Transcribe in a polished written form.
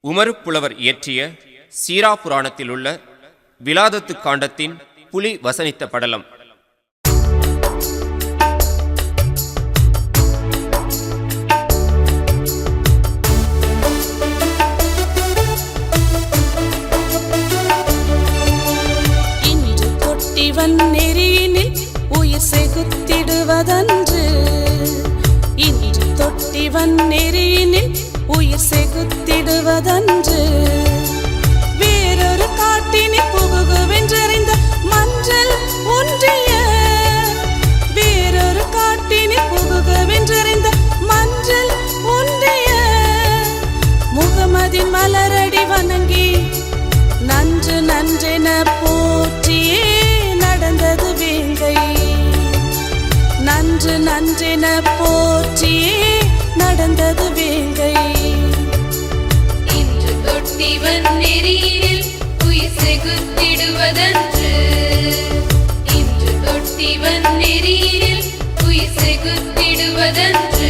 உமறுப்புலவர் இயற்றிய சீரா புராணத்திலுள்ள விலாதத்து காண்டத்தின் புலி வசனித்த படலம். இன்று தொட்டிவன் நெறியினில் உயிர் செகுத்திடுவதன்று, இன்று தொட்டிவன் நெறியினில் உயிர் செகுத்திடுவதன்று. வேறொரு காட்டினில் புகுகுவென்றறிந்த மஞ்சள் ஒன்றிய, வேறொரு காட்டினில் புகுகுவென்றறிந்த மஞ்சள் ஒன்றிய. முகமதின் மலரடி வணங்கி நன்று நன்றென போற்றியே நடந்தது வேங்கை, நன்று நன்றென போற்றியே நடந்தது வேங்கை. இன்று தொட்டிவன் நெறியினில் உயிர் செகுத்திடுவதன்று, இன்று தொட்டிவன் நெறியினில் உயிர் செகுத்திடுவதன்று.